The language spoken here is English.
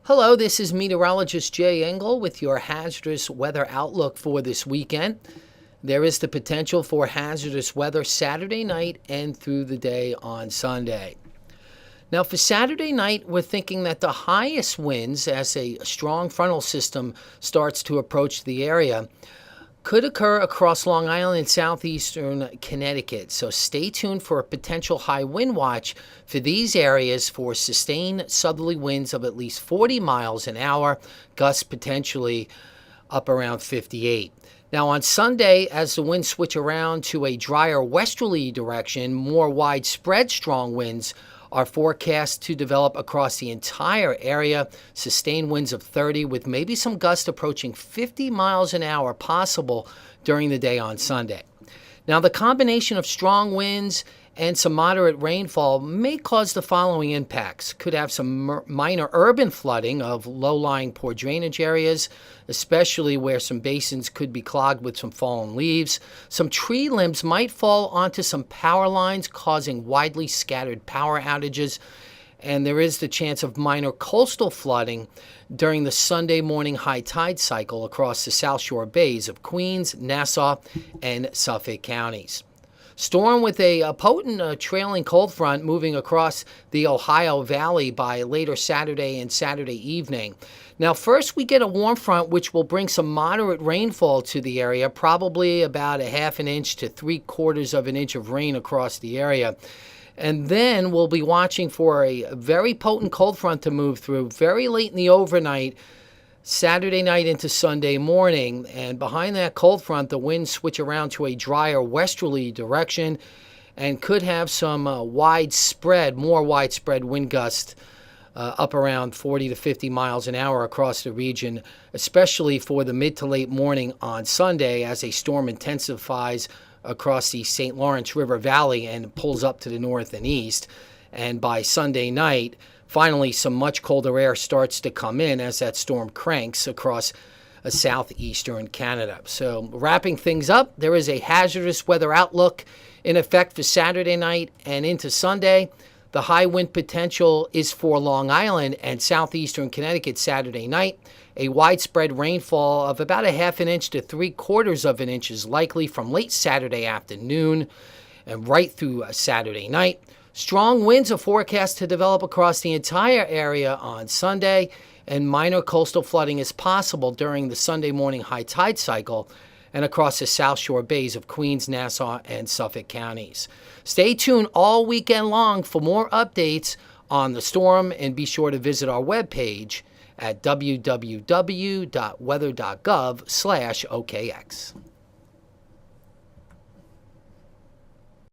Hello, this is meteorologist Jay Engel with your hazardous weather outlook for this weekend. There is the potential for hazardous weather Saturday night and through the day on Sunday. Now, for Saturday night, we're thinking that the highest winds as a strong frontal system starts to approach the area could occur across Long Island and southeastern Connecticut. So stay tuned for a potential high wind watch for these areas for sustained southerly winds of at least 40 miles an hour, gusts potentially up around 58. Now on Sunday, as the winds switch around to a drier westerly direction, more widespread strong winds are forecast to develop across the entire area. Sustained winds of 30 with maybe some gusts approaching 50 miles an hour possible during the day on Sunday. Now, the combination of strong winds and some moderate rainfall may cause the following impacts. Could have some minor urban flooding of low-lying poor drainage areas, especially where some basins could be clogged with some fallen leaves. Some tree limbs might fall onto some power lines, causing widely scattered power outages. And there is the chance of minor coastal flooding during the Sunday morning high tide cycle across the South Shore bays of Queens, Nassau, and Suffolk counties. Storm with a potent trailing cold front moving across the Ohio Valley by later Saturday and Saturday evening. Now, first we get a warm front which will bring some moderate rainfall to the area, probably about a half an inch to 3/4 of an inch of rain across the area. And then we'll be watching for a very potent cold front to move through very late in the overnight, Saturday night into Sunday morning. And behind that cold front, the winds switch around to a drier westerly direction and could have some more widespread wind gusts up around 40 to 50 miles an hour across the region, especially for the mid to late morning on Sunday as a storm intensifies across the St. Lawrence River Valley and pulls up to the north and east. And by Sunday night, finally, some much colder air starts to come in as that storm cranks across southeastern Canada. So wrapping things up, there is a hazardous weather outlook in effect for Saturday night and into Sunday. The high wind potential is for Long Island and southeastern Connecticut Saturday night. A widespread rainfall of about a half an inch to 3/4 of an inch is likely from late Saturday afternoon and right through Saturday night. Strong winds are forecast to develop across the entire area on Sunday, and minor coastal flooding is possible during the Sunday morning high tide cycle and across the South Shore bays of Queens, Nassau, and Suffolk counties. Stay tuned all weekend long for more updates on the storm, and be sure to visit our webpage at www.weather.gov/OKX.